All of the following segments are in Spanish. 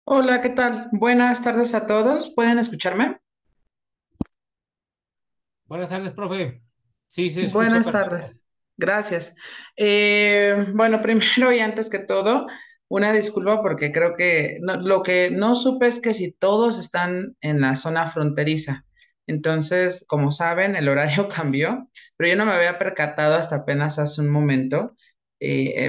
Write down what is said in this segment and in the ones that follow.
Hola, ¿qué tal? Buenas tardes a todos. ¿Pueden escucharme? Buenas tardes, profe. Sí, se escucha Buenas perfecto. tardes. Gracias. Bueno, primero y antes que todo, una disculpa porque creo que lo que no supe es que si todos están en la zona fronteriza. Entonces, como saben, el horario cambió, pero yo no me había percatado hasta apenas hace un momento.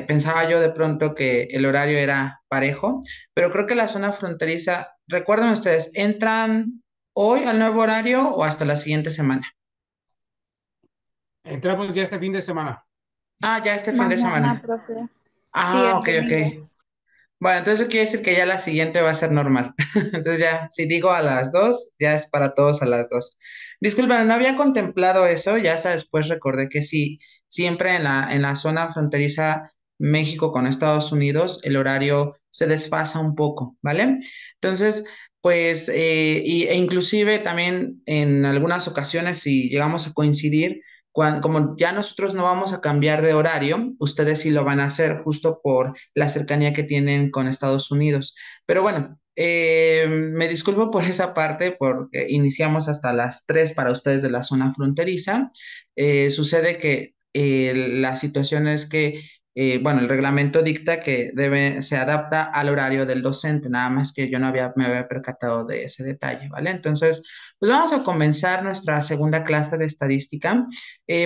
Pensaba yo de pronto que el horario era parejo, pero creo que la zona fronteriza, recuerden ustedes, ¿entran hoy al nuevo horario o hasta la siguiente semana? Entramos ya este fin de semana. Ah, ya este fin de Mañana, semana. profe. Sí, Ah, el ok, ok. domingo. Bueno, entonces eso quiere decir que ya la siguiente va a ser normal. Entonces ya, si digo a las 2, ya es para todos a las 2. Disculpen, no había contemplado eso, ya hasta después recordé que sí, siempre en la zona fronteriza México con Estados Unidos, el horario se desfasa un poco, ¿vale? Entonces, pues, e inclusive también en algunas ocasiones, si llegamos a coincidir, como ya nosotros no vamos a cambiar de horario, ustedes sí lo van a hacer justo por la cercanía que tienen con Estados Unidos. Pero bueno, me disculpo por esa parte porque iniciamos hasta las 3 para ustedes de la zona fronteriza. Sucede que la situación es que, bueno, el reglamento dicta que se adapta al horario del docente, nada más que yo no me había percatado de ese detalle, ¿vale? Entonces, pues vamos a comenzar nuestra segunda clase de estadística.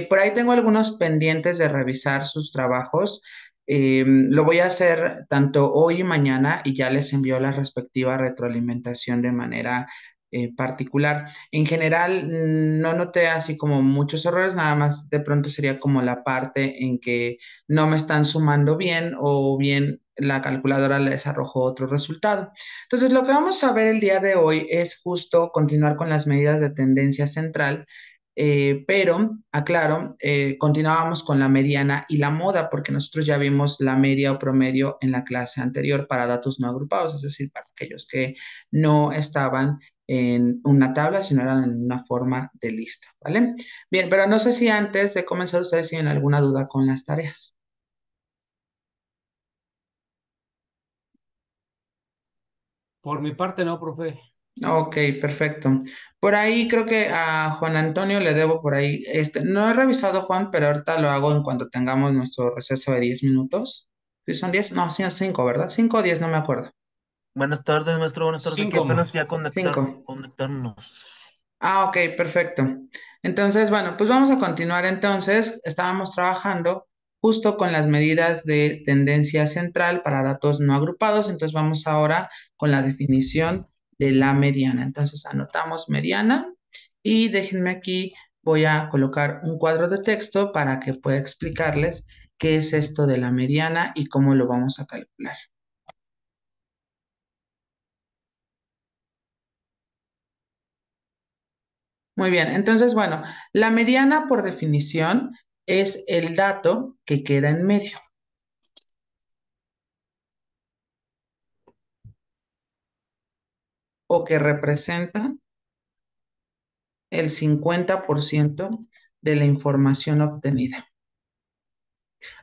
Por ahí tengo algunos pendientes de revisar sus trabajos. Lo voy a hacer tanto hoy y mañana y ya les envío la respectiva retroalimentación de manera particular. En general, no noté así como muchos errores, nada más de pronto sería como la parte en que no me están sumando bien o bien la calculadora les arrojó otro resultado. Entonces, lo que vamos a ver el día de hoy es justo continuar con las medidas de tendencia central, pero, aclaro, continuábamos con la mediana y la moda, porque nosotros ya vimos la media o promedio en la clase anterior para datos no agrupados, es decir, para aquellos que no estaban en una tabla, sino eran en una forma de lista, ¿vale? Bien, pero no sé si antes de comenzar ustedes tienen alguna duda con las tareas. Por mi parte, no, profe. Ok, perfecto. Por ahí creo que a Juan Antonio le debo por ahí, no he revisado Juan, pero ahorita lo hago en cuanto tengamos nuestro receso de 10 minutos. ¿Sí son 10? No, sí, 5, ¿verdad? 5 o 10, no me acuerdo. Buenas tardes, maestro. Buenas tardes. Aquí 5. apenas ya 5. conectarnos. Ah, ok, perfecto. Entonces, bueno, pues vamos a continuar entonces. Estábamos trabajando justo con las medidas de tendencia central para datos no agrupados. Entonces, vamos ahora con la definición de la mediana. Entonces, anotamos mediana y déjenme aquí, voy a colocar un cuadro de texto para que pueda explicarles qué es esto de la mediana y cómo lo vamos a calcular. Muy bien, entonces, bueno, la mediana por definición es el dato que queda en medio o que representa el 50% de la información obtenida.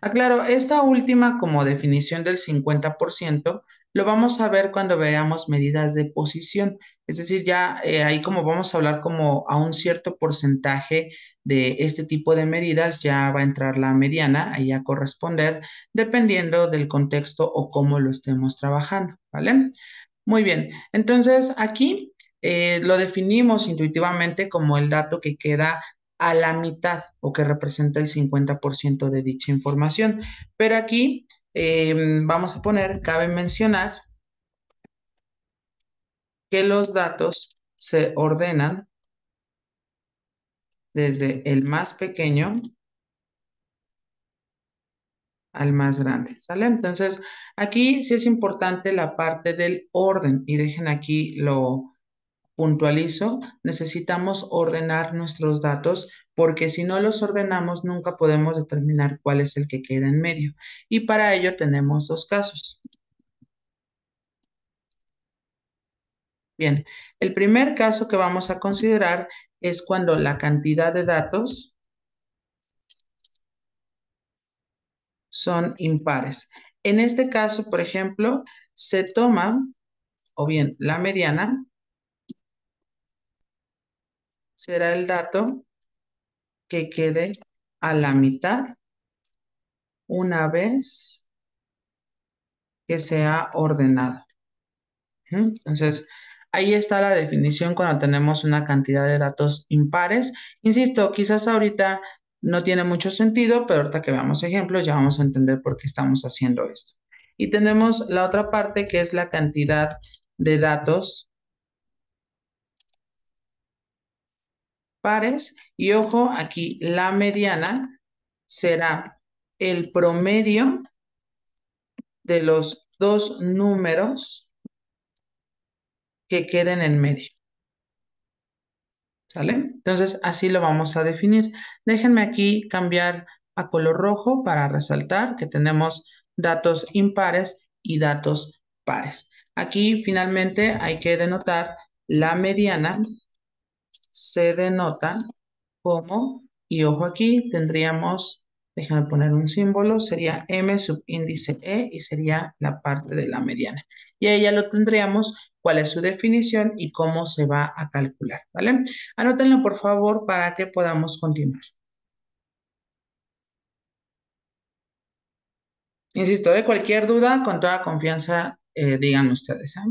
Aclaro, esta última como definición del 50% lo vamos a ver cuando veamos medidas de posición. Es decir, ya ahí como vamos a hablar como a un cierto porcentaje de este tipo de medidas, ya va a entrar la mediana ahí a corresponder dependiendo del contexto o cómo lo estemos trabajando, ¿vale? Muy bien, entonces aquí lo definimos intuitivamente como el dato que queda a la mitad o que representa el 50% de dicha información. Pero aquí vamos a poner, cabe mencionar que los datos se ordenan desde el más pequeño al más grande, ¿sale? Entonces, aquí sí es importante la parte del orden y dejen aquí lo puntualizo, necesitamos ordenar nuestros datos porque si no los ordenamos nunca podemos determinar cuál es el que queda en medio. Y para ello tenemos dos casos. Bien, el primer caso que vamos a considerar es cuando la cantidad de datos son impares. En este caso, por ejemplo, se toma o bien la mediana, será el dato que quede a la mitad una vez que sea ordenado. Entonces, ahí está la definición cuando tenemos una cantidad de datos impares. Insisto, quizás ahorita no tiene mucho sentido, pero ahorita que veamos ejemplos ya vamos a entender por qué estamos haciendo esto. Y tenemos la otra parte que es la cantidad de datos pares. Y ojo, aquí la mediana será el promedio de los dos números que queden en medio. ¿Sale? Entonces, así lo vamos a definir. Déjenme aquí cambiar a color rojo para resaltar que tenemos datos impares y datos pares. Aquí finalmente hay que denotar la mediana, se denota como, y ojo aquí, tendríamos, déjame poner un símbolo, sería M subíndice E y sería la parte de la mediana. Y ahí ya lo tendríamos, cuál es su definición y cómo se va a calcular, ¿vale? Anótenlo por favor para que podamos continuar. Insisto, de cualquier duda, con toda confianza, digan ustedes, ¿eh?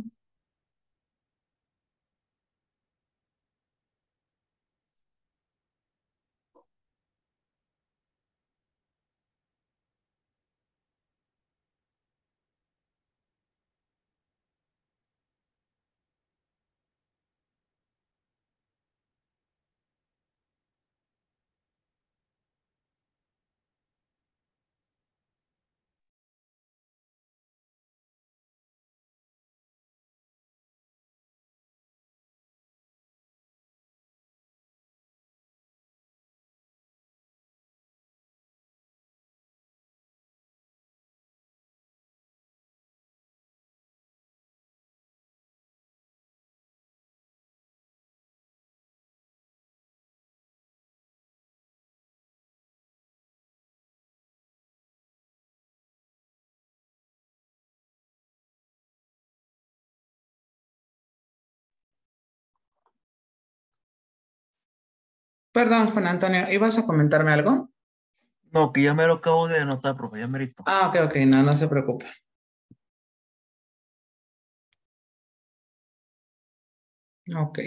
Perdón, Juan Antonio, ¿ibas a comentarme algo? No, que ya me lo acabo de anotar, profe, ya merito. Ah, ok, no, no se preocupe. Ok.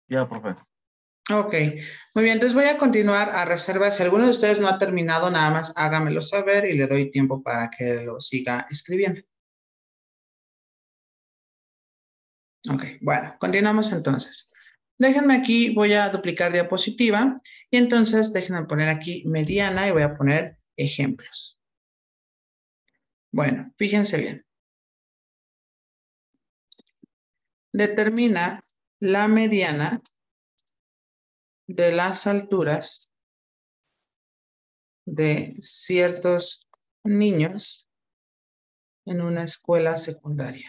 Ya, profe. Ok, muy bien, entonces voy a continuar a reserva. Si alguno de ustedes no ha terminado, nada más hágamelo saber y le doy tiempo para que lo siga escribiendo. Ok, bueno, continuamos entonces. Déjenme aquí, voy a duplicar diapositiva y entonces déjenme poner aquí mediana y voy a poner ejemplos. Bueno, fíjense bien. Determina la mediana de las alturas de ciertos niños en una escuela secundaria.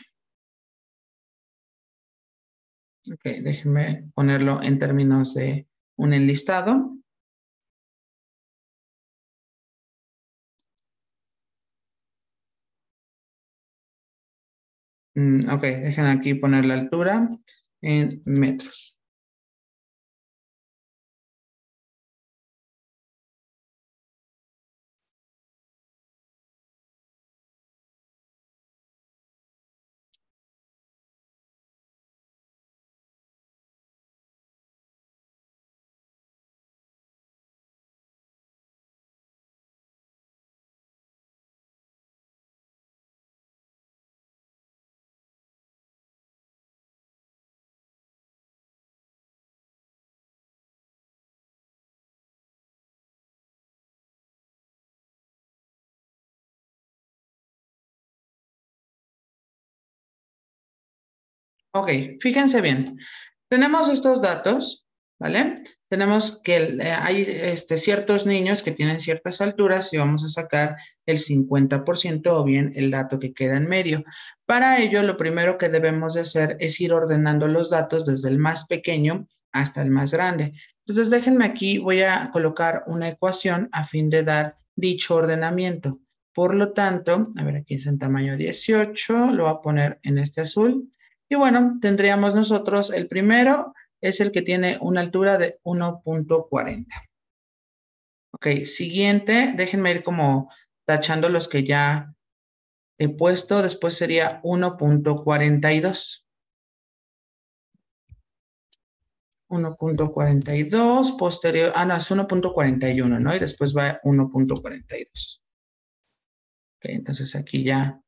Ok, déjenme ponerlo en términos de un enlistado. Ok, dejen aquí poner la altura en metros. Ok, fíjense bien. Tenemos estos datos, ¿vale? tenemos que hay ciertos niños que tienen ciertas alturas y vamos a sacar el 50% o bien el dato que queda en medio. Para ello, lo primero que debemos de hacer es ir ordenando los datos desde el más pequeño hasta el más grande. Entonces, déjenme aquí, voy a colocar una ecuación a fin de dar dicho ordenamiento. Por lo tanto, a ver, aquí es en tamaño 18, lo voy a poner en este azul. Y bueno, tendríamos nosotros el primero, es el que tiene una altura de 1.40. Ok, siguiente, déjenme ir como tachando los que ya he puesto, después sería 1.42. 1.42, posterior, no, es 1.41, ¿no? Y después va 1.42. Ok, entonces aquí ya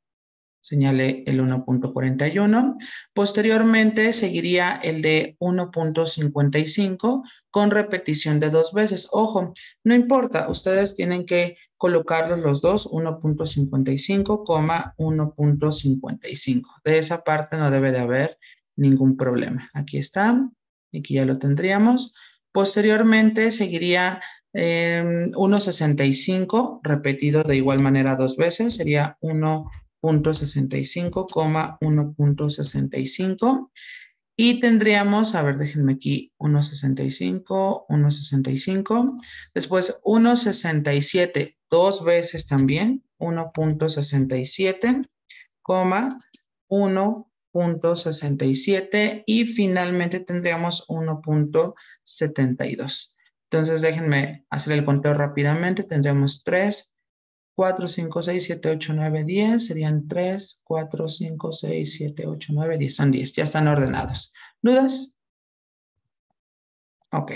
señalé el 1.41. Posteriormente seguiría el de 1.55 con repetición de 2 veces. Ojo, no importa, ustedes tienen que colocarlos los dos, 1.55, 1.55. De esa parte no debe de haber ningún problema. Aquí está, aquí ya lo tendríamos. Posteriormente seguiría 1.65, repetido de igual manera 2 veces, sería 1.65, 1.65. Y tendríamos, a ver, déjenme aquí, 1.65, 1.65. Después 1.67, 2 veces también, 1.67, 1.67 y finalmente tendríamos 1.72. Entonces déjenme hacer el conteo rápidamente. Tendríamos 3, 4, 5, 6, 7, 8, 9, 10. Serían 3, 4, 5, 6, 7, 8, 9, 10. Son 10. Ya están ordenados. ¿Dudas? Ok.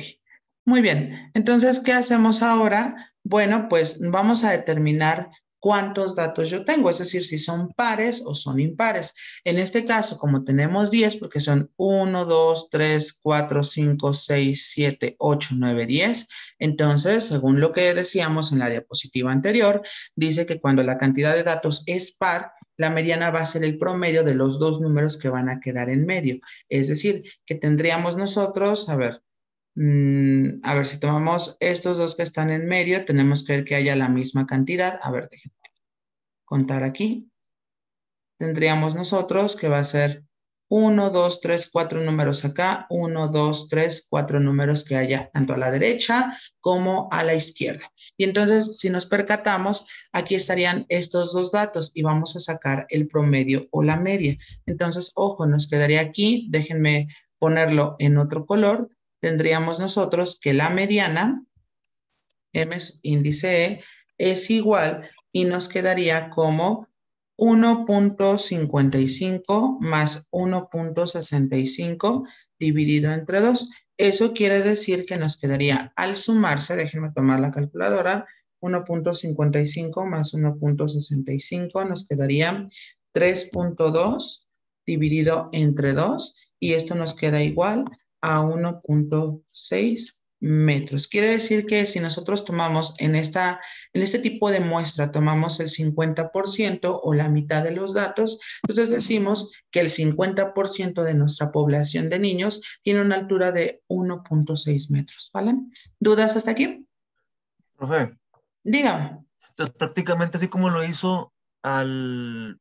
Muy bien. Entonces, ¿qué hacemos ahora? Bueno, pues vamos a determinar cuántos datos yo tengo, es decir, si son pares o son impares. En este caso, como tenemos 10, porque son 1, 2, 3, 4, 5, 6, 7, 8, 9, 10, entonces, según lo que decíamos en la diapositiva anterior, dice que cuando la cantidad de datos es par, la mediana va a ser el promedio de los dos números que van a quedar en medio. Es decir, que tendríamos nosotros, a ver, si tomamos estos dos que están en medio, tenemos que ver que haya la misma cantidad. A ver, déjenme contar aquí. Tendríamos nosotros que va a ser 1, 2, 3, 4 números acá, 1, 2, 3, 4 números que haya tanto a la derecha como a la izquierda. Y entonces, si nos percatamos, aquí estarían estos dos datos y vamos a sacar el promedio o la media. Entonces, ojo, nos quedaría aquí, déjenme ponerlo en otro color, tendríamos nosotros que la mediana, M es índice E, es igual y nos quedaría como 1.55 más 1.65 dividido entre 2. Eso quiere decir que nos quedaría al sumarse, déjenme tomar la calculadora, 1.55 más 1.65 nos quedaría 3.2 dividido entre 2 y esto nos queda igual a 1.6 metros. Quiere decir que si nosotros tomamos en este tipo de muestra, tomamos el 50% o la mitad de los datos, entonces decimos que el 50% de nuestra población de niños tiene una altura de 1.6 metros, ¿vale? ¿Dudas hasta aquí? Profe, Dígame. prácticamente así como lo hizo al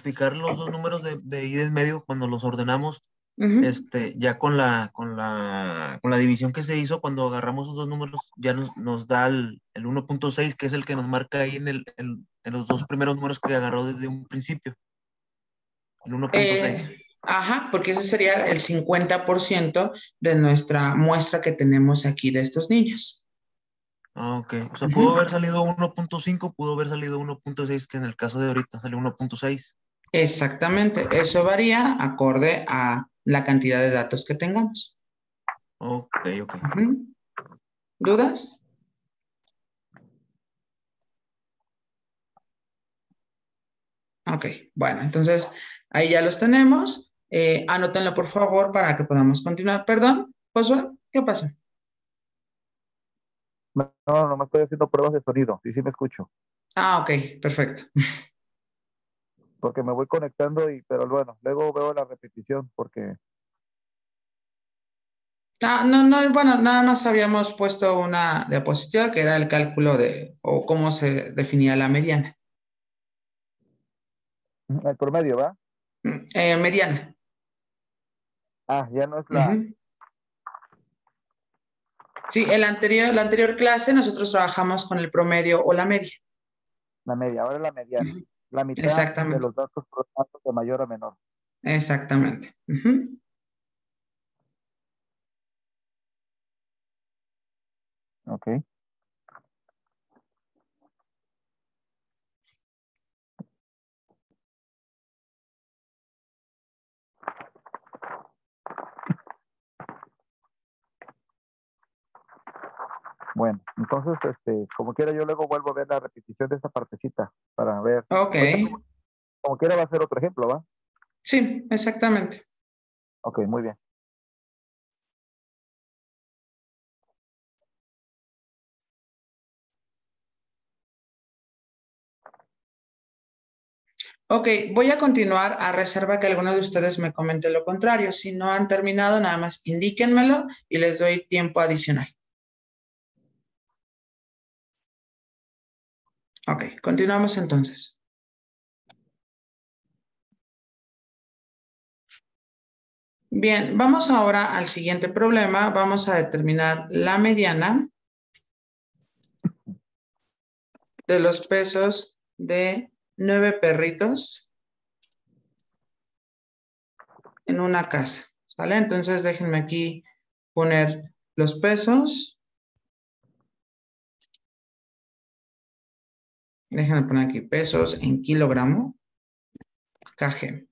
fijar los dos números de ida en medio cuando los ordenamos, Ujú. ya con la división que se hizo cuando agarramos esos dos números, ya nos da el 1.6, que es el que nos marca ahí en los dos primeros números que agarró desde un principio, el 1.6. Ajá, porque ese sería el 50% de nuestra muestra que tenemos aquí de estos niños. Ah, ok. O sea, pudo Ujú. haber salido 1.5, pudo haber salido 1.6, que en el caso de ahorita salió 1.6. Exactamente, eso varía acorde a la cantidad de datos que tengamos. Ok, ok. Ujú. ¿Dudas? Ok, bueno, entonces ahí ya los tenemos. Anótenlo por favor para que podamos continuar. Perdón, Josué, ¿qué pasa? No, nomás estoy haciendo pruebas de sonido. Sí, sí me escucho. Ah, ok, perfecto. Porque me voy conectando pero bueno, luego veo la repetición porque Bueno, nada más habíamos puesto una diapositiva que era el cálculo o cómo se definía la mediana. El promedio, ¿va? Mediana. Ah, ya no es la... Ujú. Sí, la anterior clase nosotros trabajamos con el promedio o la media. La media, ahora es la mediana. Ujú. La mitad de Exactamente, los datos programados de mayor a menor. exactamente. Ujú. Ok. Bueno, entonces, como quiera, yo luego vuelvo a ver la repetición de esta partecita para ver. Ok, Ahorita, como quiera, va a ser otro ejemplo, ¿va? sí, exactamente. Ok, muy bien. Ok, voy a continuar a reserva que alguno de ustedes me comente lo contrario. Si no han terminado, nada más indíquenmelo y les doy tiempo adicional. Ok, continuamos entonces. Bien, vamos ahora al siguiente problema. Vamos a determinar la mediana de los pesos de 9 perritos en una casa. ¿Sale? Entonces déjenme aquí poner los pesos. Déjenme poner aquí pesos en kilogramo, kg.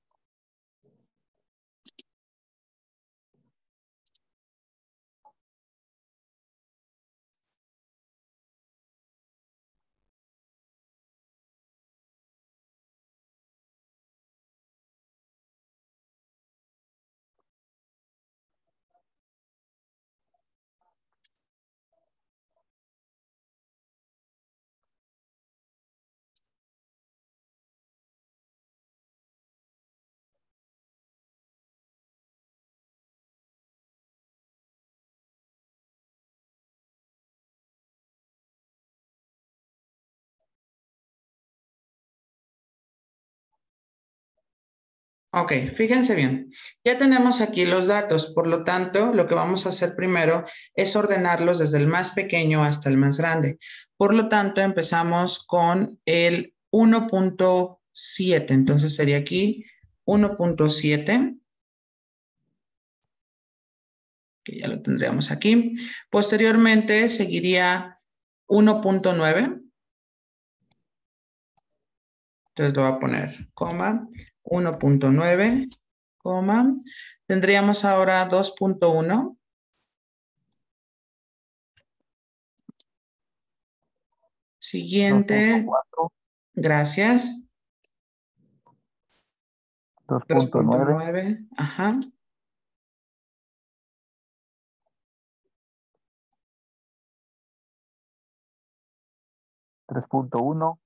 Ok, fíjense bien. Ya tenemos aquí los datos, por lo tanto, lo que vamos a hacer primero es ordenarlos desde el más pequeño hasta el más grande. Por lo tanto, empezamos con el 1.7. Entonces sería aquí 1.7, que ya lo tendríamos aquí. Posteriormente seguiría 1.9. Entonces lo voy a poner coma, 1.9, coma. Tendríamos ahora 2.1. Siguiente, 2.4, gracias. 2.9, 2.9, ajá. 3.1,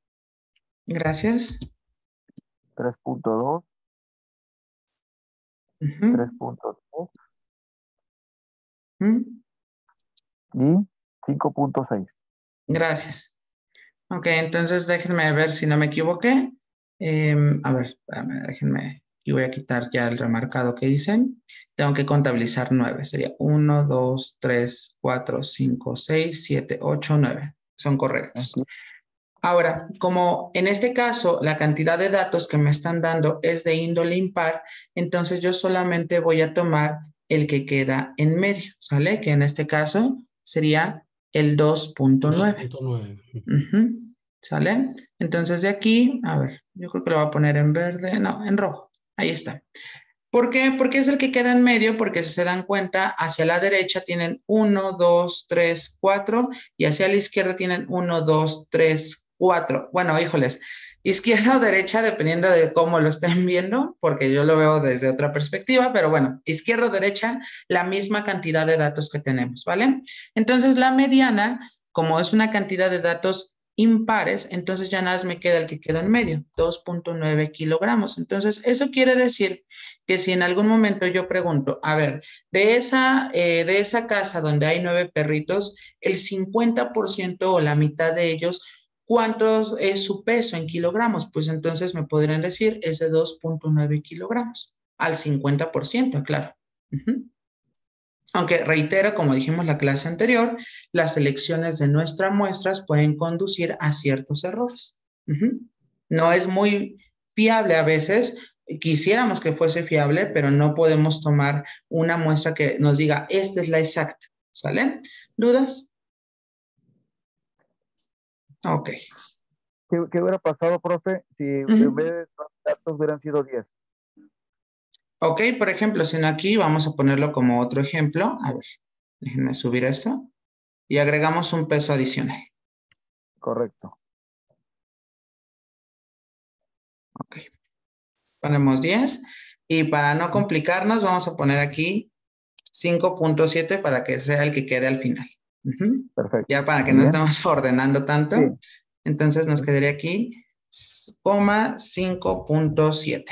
Gracias. 3.2, Ujú, 3.3 ujú, y 5.6. gracias. Ok, entonces déjenme ver si no me equivoqué. A ver, espérame, déjenme. Y voy a quitar ya el remarcado que hice. Tengo que contabilizar 9. Sería 1, 2, 3, 4, 5, 6, 7, 8, 9. Son correctos. Aquí, Ahora, como en este caso la cantidad de datos que me están dando es de índole impar, entonces yo solamente voy a tomar el que queda en medio, ¿sale? Que en este caso sería el 2.9. 2.9. Ujú, ¿sale? Entonces de aquí, a ver, yo creo que lo voy a poner en verde, no, en rojo. Ahí está. ¿Por qué? Porque es el que queda en medio, porque si se dan cuenta, hacia la derecha tienen 1, 2, 3, 4 y hacia la izquierda tienen 1, 2, 3, 4. Bueno, híjoles, izquierda o derecha, dependiendo de cómo lo estén viendo, porque yo lo veo desde otra perspectiva, pero bueno, izquierda o derecha, la misma cantidad de datos que tenemos, ¿vale? Entonces, la mediana, como es una cantidad de datos impares, entonces ya nada más me queda el que queda en medio, 2.9 kilogramos. Entonces, eso quiere decir que si en algún momento yo pregunto, a ver, de esa casa donde hay 9 perritos, el 50% o la mitad de ellos, ¿cuánto es su peso en kilogramos? Pues entonces me podrían decir es de 2.9 kilogramos, al 50%, claro. Aunque reitero, como dijimos la clase anterior, las selecciones de nuestras muestras pueden conducir a ciertos errores. No es muy fiable a veces. Quisiéramos que fuese fiable, pero no podemos tomar una muestra que nos diga, esta es la exacta. ¿Sale? ¿Dudas? Ok. ¿Qué hubiera pasado, profe, si en vez de 2 datos hubieran sido 10? Ok, por ejemplo, si no aquí, vamos a ponerlo como otro ejemplo. A ver, déjenme subir esto. Y agregamos un peso adicional. Correcto. Ok. Ponemos 10. Y para no complicarnos, vamos a poner aquí 5.7 para que sea el que quede al final. Perfecto. Ya para que Muy no bien. estemos ordenando tanto. Sí. Entonces nos quedaría aquí, 5.7.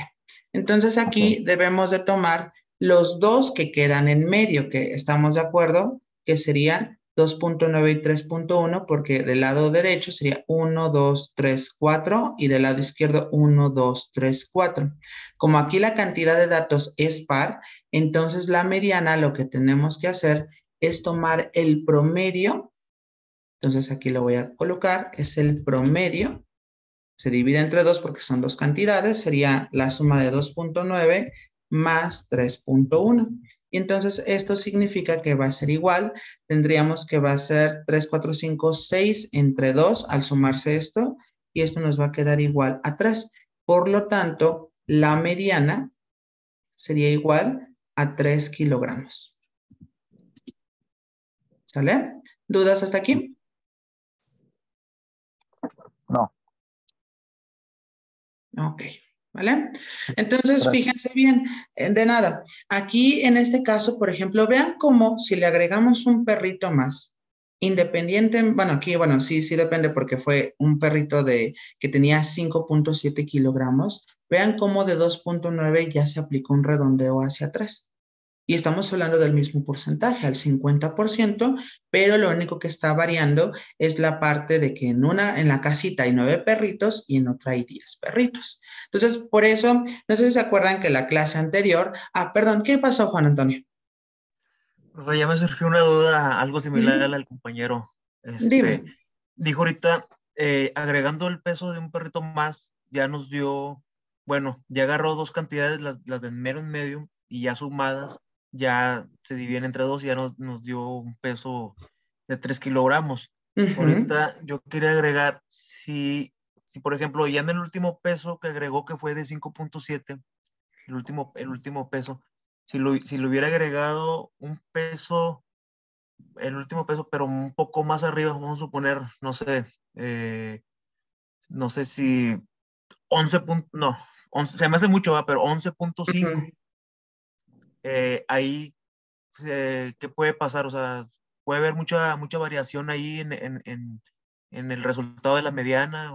Entonces aquí debemos de tomar los dos que quedan en medio, que estamos de acuerdo, que serían 2.9 y 3.1, porque del lado derecho sería 1, 2, 3, 4 y del lado izquierdo 1, 2, 3, 4. Como aquí la cantidad de datos es par, entonces la mediana lo que tenemos que hacer es tomar el promedio. Entonces aquí lo voy a colocar, es el promedio. Se divide entre 2 porque son dos cantidades, sería la suma de 2.9 más 3.1. Y entonces esto significa que va a ser igual, tendríamos que va a ser 3, 4, 5, 6 entre 2 al sumarse esto, y esto nos va a quedar igual a 3. Por lo tanto, la mediana sería igual a 3 kilogramos. ¿Sale? ¿Dudas hasta aquí? No. Ok, ¿vale? Entonces, fíjense bien, de nada. Aquí, en este caso, por ejemplo, vean cómo si le agregamos un perrito más, independiente, bueno, aquí, bueno, sí depende porque fue un perrito que tenía 5.7 kilogramos. Vean cómo de 2.9 ya se aplicó un redondeo hacia atrás. Y estamos hablando del mismo porcentaje, al 50%, pero lo único que está variando es la parte de que en la casita hay 9 perritos y en otra hay 10 perritos. Entonces, por eso, no sé si se acuerdan que la clase anterior, perdón, ¿qué pasó, Juan Antonio? Profe, ya me surgió una duda, algo similar al compañero. Dime. Dijo ahorita, agregando el peso de un perrito más, ya nos dio, bueno, ya agarró dos cantidades, las de mero en medio, y ya sumadas, ya se dividen entre dos y ya nos dio un peso de 3 kilogramos. Ahorita yo quería agregar, si por ejemplo, ya en el último peso que agregó, que fue de 5.7, el último peso, si le hubiera agregado un peso, el último peso, pero un poco más arriba, vamos a suponer, no sé, no sé si 11 no, 11, se me hace mucho, pero 11.5, ahí, ¿qué puede pasar? O sea, puede haber mucha variación ahí en el resultado de la mediana.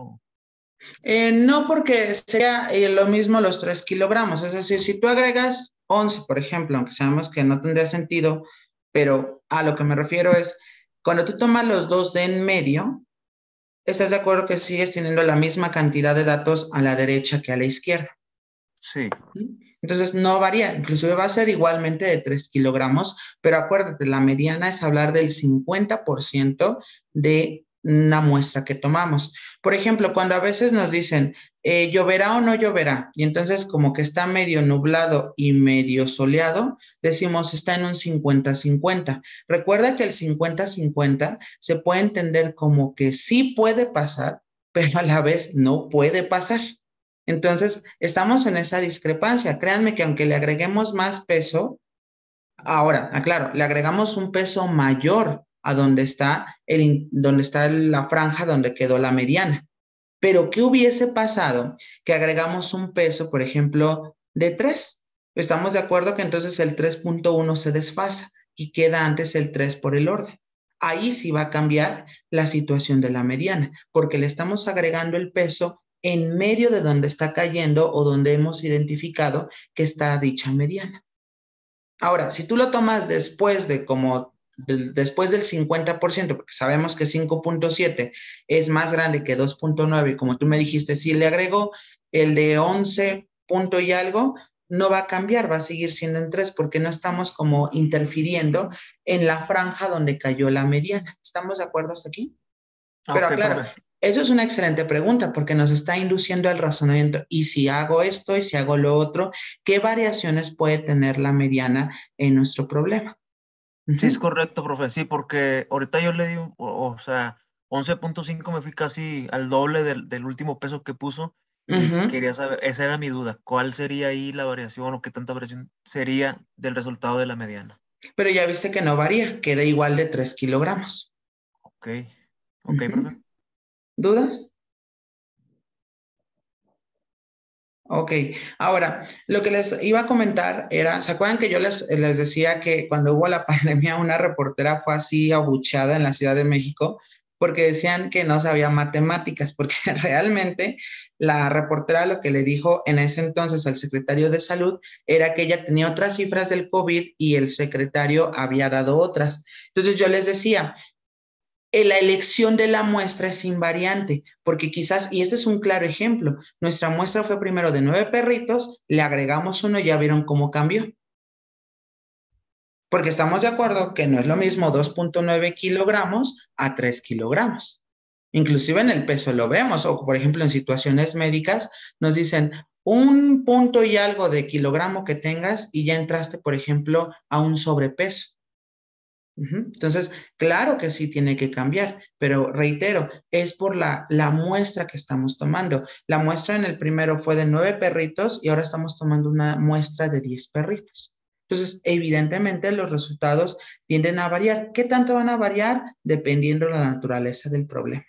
No, porque sería lo mismo los 3 kilogramos. Es decir, si tú agregas 11, por ejemplo, aunque sabemos que no tendría sentido, pero a lo que me refiero es, cuando tú tomas los dos de en medio, ¿estás de acuerdo que sigues teniendo la misma cantidad de datos a la derecha que a la izquierda? Sí. Entonces no varía, inclusive va a ser igualmente de 3 kilogramos, pero acuérdate, la mediana es hablar del 50% de una muestra que tomamos. Por ejemplo, cuando a veces nos dicen, ¿lloverá o no lloverá? Y entonces como que está medio nublado y medio soleado, decimos está en un 50-50. Recuerda que el 50-50 se puede entender como que sí puede pasar, pero a la vez no puede pasar. Entonces, estamos en esa discrepancia. Créanme que aunque le agreguemos más peso, ahora, aclaro, le agregamos un peso mayor a donde está la franja donde quedó la mediana. Pero, ¿qué hubiese pasado? Que agregamos un peso, por ejemplo, de 3. Estamos de acuerdo que entonces el 3.1 se desfasa y queda antes el 3 por el orden. ahí sí va a cambiar la situación de la mediana, porque le estamos agregando el peso en medio de donde está cayendo o donde hemos identificado que está dicha mediana. Ahora, si tú lo tomas después de después del 50%, porque sabemos que 5.7 es más grande que 2.9, y como tú me dijiste, si le agrego el de 11 punto y algo, no va a cambiar, va a seguir siendo en 3 porque no estamos como interfiriendo en la franja donde cayó la mediana. ¿Estamos de acuerdo hasta aquí? Pero Ok, claro, profe. eso es una excelente pregunta porque nos está induciendo al razonamiento. Y si hago esto y si hago lo otro, ¿qué variaciones puede tener la mediana en nuestro problema? Sí, es Ujú, correcto, profe. Sí, porque ahorita yo le di, o sea, 11.5 me fui casi al doble del último peso que puso y ujú. quería saber, esa era mi duda, ¿cuál sería ahí la variación o qué tanta variación sería del resultado de la mediana? Pero ya viste que no varía, queda igual de 3 kilogramos. Ok, ok, profe. Ujú. ¿Dudas? Ok, ahora, lo que les iba a comentar era, ¿se acuerdan que yo les decía que cuando hubo la pandemia una reportera fue así abucheada en la Ciudad de México porque decían que no sabía matemáticas, porque realmente la reportera lo que le dijo en ese entonces al secretario de Salud era que ella tenía otras cifras del COVID y el secretario había dado otras. Entonces yo les decía, la elección de la muestra es invariante, porque quizás, y este es un claro ejemplo, nuestra muestra fue primero de 9 perritos, le agregamos uno y ya vieron cómo cambió. Porque estamos de acuerdo que no es lo mismo 2.9 kilogramos a 3 kilogramos. Inclusive en el peso lo vemos, o por ejemplo en situaciones médicas nos dicen un punto y algo de kilogramo que tengas y ya entraste, por ejemplo, a un sobrepeso. Entonces, claro que sí tiene que cambiar, pero reitero, es por la muestra que estamos tomando. La muestra en el primero fue de 9 perritos y ahora estamos tomando una muestra de 10 perritos. Entonces, evidentemente los resultados tienden a variar. ¿Qué tanto van a variar? Dependiendo de la naturaleza del problema.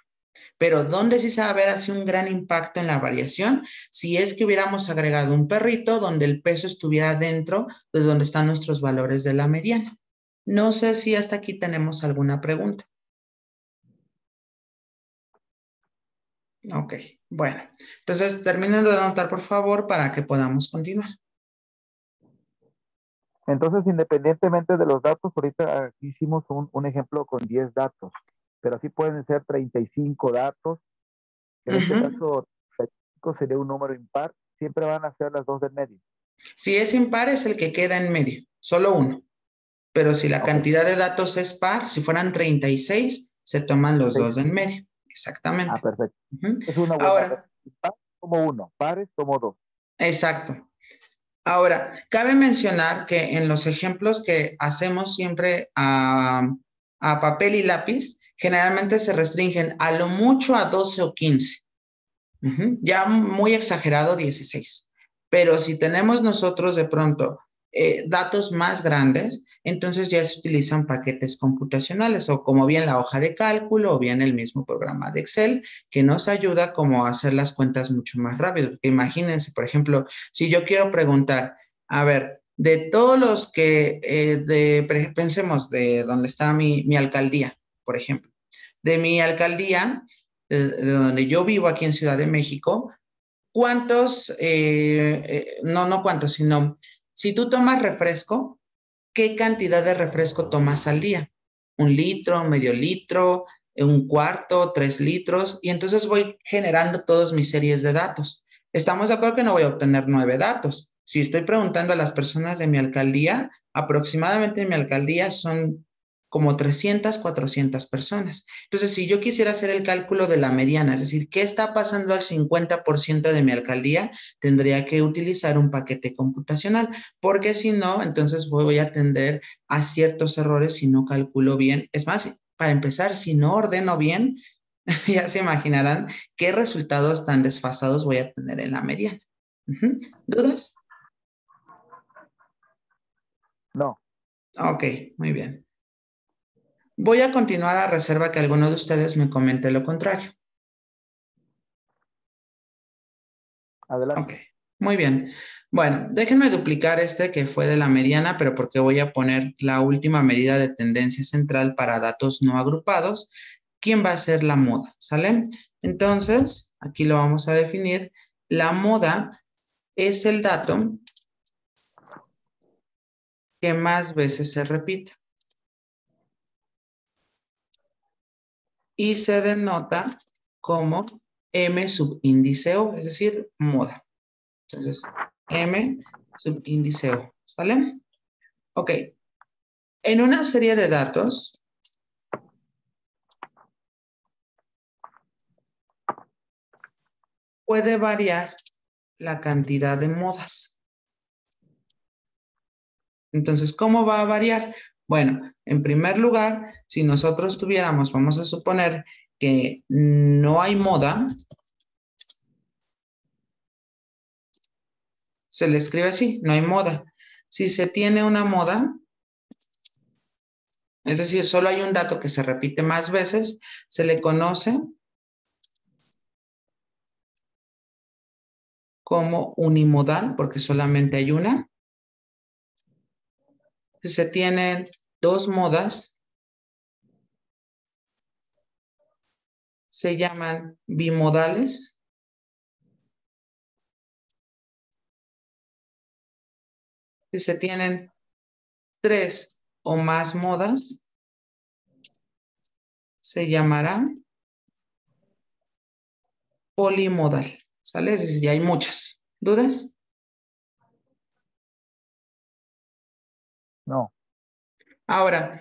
Pero ¿dónde sí se va a ver así un gran impacto en la variación? Si es que hubiéramos agregado un perrito donde el peso estuviera dentro de donde están nuestros valores de la mediana. No sé si hasta aquí tenemos alguna pregunta. Ok, bueno. Entonces, terminen de anotar, por favor, para que podamos continuar. Entonces, independientemente de los datos, ahorita aquí hicimos un ejemplo con 10 datos, pero así pueden ser 35 datos. En este Ujú. caso, 35 sería un número impar. Siempre van a ser las dos del medio. Si es impar, es el que queda en medio, solo uno. Pero si la Ok. cantidad de datos es par, si fueran 36, se toman los Seis. dos de en medio. Ah, Exactamente. perfecto. Ujú. Es una buena regla. Ahora, Impar como uno, pares como dos. exacto. Ahora, cabe mencionar que en los ejemplos que hacemos siempre a papel y lápiz, generalmente se restringen a lo mucho a 12 o 15. Ya muy exagerado 16. Pero si tenemos nosotros de pronto datos más grandes, entonces ya se utilizan paquetes computacionales o como bien la hoja de cálculo o bien el mismo programa de Excel que nos ayuda como a hacer las cuentas mucho más rápido. Porque imagínense, por ejemplo, si yo quiero preguntar, a ver, de todos los que, pensemos de dónde está mi alcaldía, por ejemplo, de mi alcaldía, de donde yo vivo aquí en Ciudad de México, ¿cuántos, no cuántos, sino si tú tomas refresco, ¿qué cantidad de refresco tomas al día? ¿Un litro, medio litro, un cuarto, 3 litros? Y entonces voy generando todas mis series de datos. Estamos de acuerdo que no voy a obtener 9 datos. Si estoy preguntando a las personas de mi alcaldía, aproximadamente en mi alcaldía son como 300, 400 personas. Entonces, si yo quisiera hacer el cálculo de la mediana, es decir, ¿qué está pasando al 50% de mi alcaldía? Tendría que utilizar un paquete computacional, porque si no, entonces voy a tender a ciertos errores si no calculo bien. Es más, para empezar, si no ordeno bien, ya se imaginarán qué resultados tan desfasados voy a tener en la mediana. ¿Dudas? No. Ok, muy bien. Voy a continuar a reserva que alguno de ustedes me comente lo contrario. Adelante. Ok, Muy bien. Bueno, déjenme duplicar este que fue de la mediana, pero porque voy a poner la última medida de tendencia central para datos no agrupados. ¿Quién va a ser la moda? ¿Sale? Entonces, aquí lo vamos a definir. La moda es el dato que más veces se repite. Y se denota como M subíndice O, es decir, moda. Entonces, M subíndice O, ¿sale? Ok. En una serie de datos, puede variar la cantidad de modas. Entonces, ¿cómo va a variar? Bueno, en primer lugar, si nosotros tuviéramos, vamos a suponer que no hay moda, se le escribe así, no hay moda. Si se tiene una moda, es decir, solo hay un dato que se repite más veces, se le conoce como unimodal, porque solamente hay una. Si se tienen dos modas, se llaman bimodales. Si se tienen tres o más modas, se llamará polimodal. ¿Sale? Es decir, ya hay muchas. ¿Dudas? No. Ahora,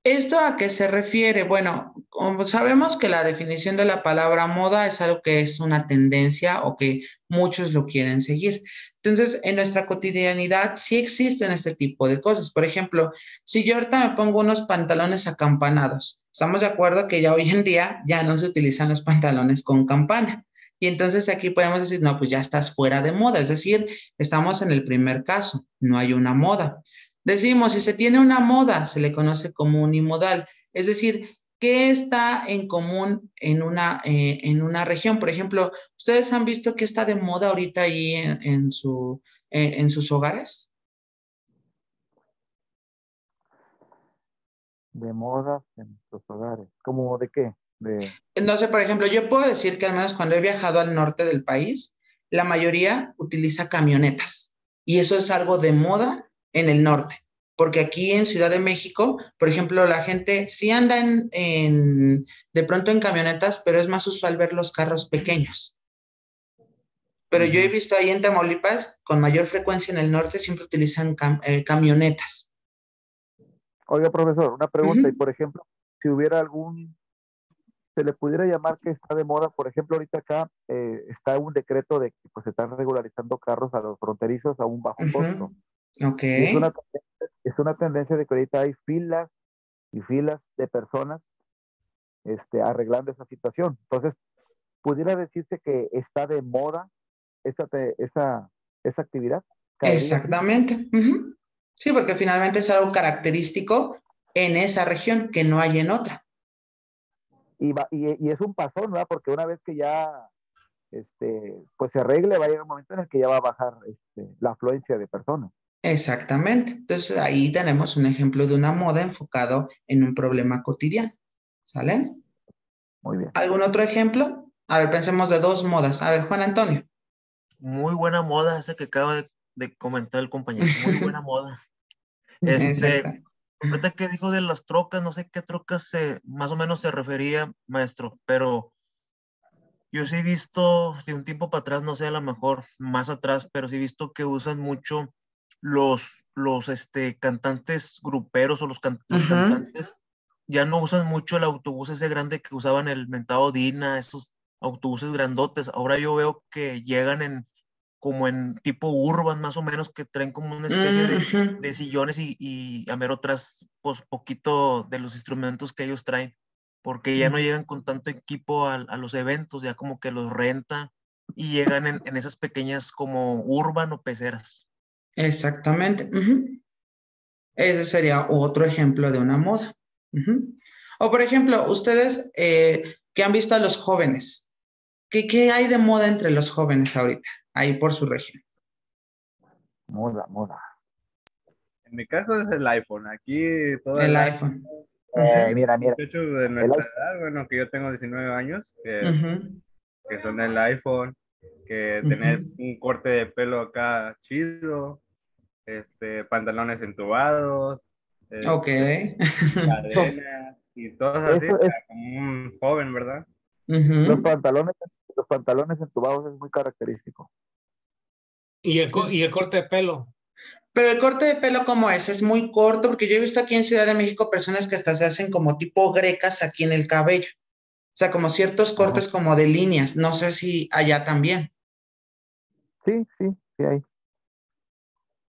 ¿esto a qué se refiere? Bueno, como sabemos que la definición de la palabra moda es algo que es una tendencia o que muchos lo quieren seguir. Entonces, en nuestra cotidianidad sí existen este tipo de cosas. Por ejemplo, si yo ahorita me pongo unos pantalones acampanados, estamos de acuerdo que ya hoy en día ya no se utilizan los pantalones con campana. Y entonces aquí podemos decir, no, pues ya estás fuera de moda. Es decir, estamos en el primer caso, no hay una moda. Decimos, si se tiene una moda, se le conoce como unimodal. Es decir, ¿qué está en común en una región? Por ejemplo, ¿ustedes han visto qué está de moda ahorita ahí en sus hogares? De modas en nuestros hogares. ¿Cómo de qué? No sé, por ejemplo, yo puedo decir que al menos cuando he viajado al norte del país, la mayoría utiliza camionetas. Y eso es algo de moda en el norte. Porque aquí en Ciudad de México, por ejemplo, la gente sí anda de pronto en camionetas, pero es más usual ver los carros pequeños. Pero yo he visto ahí en Tamaulipas, con mayor frecuencia en el norte, siempre utilizan camionetas. Oiga, profesor, una pregunta. Y por ejemplo, si hubiera se le pudiera llamar que está de moda, por ejemplo, ahorita acá está un decreto de que pues se están regularizando carros a los fronterizos a un bajo costo. Ok. Y es una tendencia de que ahorita hay filas y filas de personas arreglando esa situación. Entonces, pudiera decirse que está de moda esa actividad. ¿Caería así? Exactamente. Sí, porque finalmente es algo característico en esa región que no hay en otra. Y es un pasón, ¿verdad? Porque una vez que ya pues se arregle, va a llegar un momento en el que ya va a bajar la afluencia de personas. Exactamente. Entonces ahí tenemos un ejemplo de una moda enfocado en un problema cotidiano. ¿Sale? Muy bien. ¿Algún otro ejemplo? A ver, pensemos de dos modas. A ver, Juan Antonio. Muy buena moda esa que acaba de comentar el compañero. Muy buena moda. Exacto. Ahorita que dijo de las trocas, no sé qué trocas más o menos se refería, maestro, pero yo sí he visto de un tiempo para atrás, no sé, a lo mejor más atrás, pero sí he visto que usan mucho los cantantes gruperos o los cantantes ya no usan mucho el autobús ese grande que usaban el mentado Dina, esos autobuses grandotes. Ahora yo veo que llegan como en tipo urban más o menos, que traen como una especie de sillones y a mero atrás, pues poquito de los instrumentos que ellos traen, porque ya no llegan con tanto equipo a los eventos, ya como que los rentan y llegan en esas pequeñas como urban o peceras. Exactamente. Ese sería otro ejemplo de una moda. O por ejemplo, ustedes que han visto a los jóvenes, ¿qué hay de moda entre los jóvenes ahorita, ahí por su región? Moda, moda. En mi caso es el iPhone. Aquí todo El el iPhone. Ujú, Mira, muchachos de el nuestra iPhone. edad, bueno, que yo tengo 19 años, ujú, que son el iPhone, que tener ujú. un corte de pelo acá chido, pantalones entubados, Ok. Eso, cadenas y cosas así, eso es, para como un joven, ¿verdad? los Ujú. pantalones, los pantalones entubados es muy característico. Y el corte de pelo. Pero el corte de pelo, ¿cómo es? Es muy corto, porque yo he visto aquí en Ciudad de México personas que hasta se hacen como tipo grecas aquí en el cabello. O sea, como ciertos Ajá. cortes como de líneas. No sé si allá también. Sí, sí, sí hay.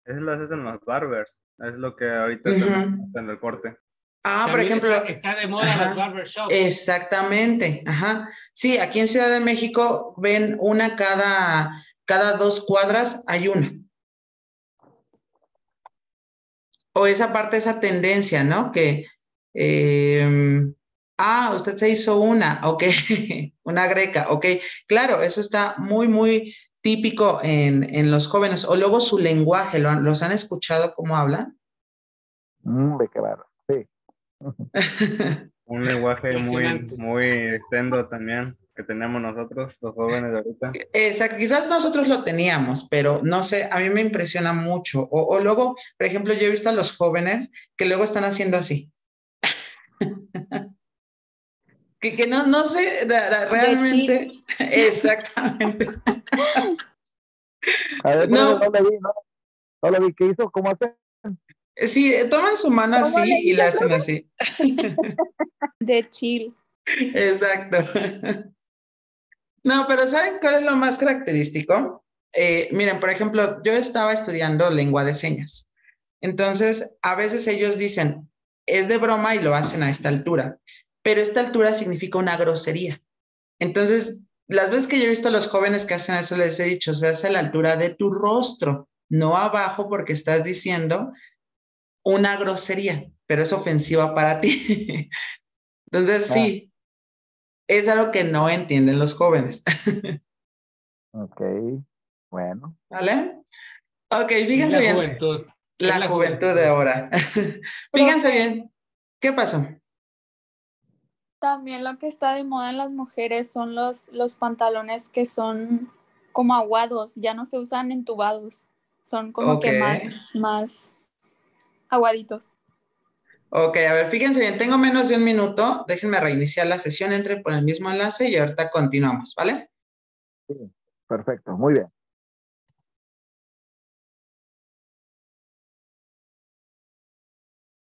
Eso lo hacen los barbers, es lo que ahorita también Ujú. en el corte. Ah, por También ejemplo, está de moda los ajá, barbershops. exactamente, ajá. Sí, aquí en Ciudad de México ven una cada 2 cuadras hay una. O esa parte, esa tendencia, ¿no? Que, usted se hizo una, ok, una greca, ok. Claro, eso está muy, muy típico en los jóvenes. O luego su lenguaje, ¿los han escuchado cómo hablan? De qué barro. Sí. Un lenguaje muy, Impresionante. muy extendo también que tenemos nosotros, los jóvenes de ahorita. Exacto, quizás nosotros lo teníamos, pero no sé, a mí me impresiona mucho. O luego, por ejemplo, yo he visto a los jóvenes que luego están haciendo así. Que no sé De chill. realmente, exactamente. A ver, profe, No, no lo vi, no lo vi. ¿Qué hizo? ¿Cómo hace? sí, toman su mano ¿Cómo le así y dice, la hacen profe? así. De chill. Exacto. No, pero ¿saben cuál es lo más característico? Miren, por ejemplo, yo estaba estudiando lengua de señas. Entonces, a veces ellos dicen, es de broma y lo hacen a esta altura, pero esta altura significa una grosería. Entonces, las veces que yo he visto a los jóvenes que hacen eso, les he dicho, se hace a la altura de tu rostro, no abajo porque estás diciendo una grosería, pero es ofensiva para ti. Entonces, Ah, sí, es algo que no entienden los jóvenes, ok. Bueno. ¿vale? Ok, Es fíjense la bien, juventud. Es la la juventud de juventud. ahora. Fíjense Profe, bien, ¿qué pasó? también lo que está de moda en las mujeres son los pantalones que son como aguados, ya no se usan entubados, son como Ok, que más aguaditos. ok, a ver, fíjense bien, tengo menos de un minuto, déjenme reiniciar la sesión, entre por el mismo enlace y ahorita continuamos, ¿vale? Sí, perfecto. Muy bien.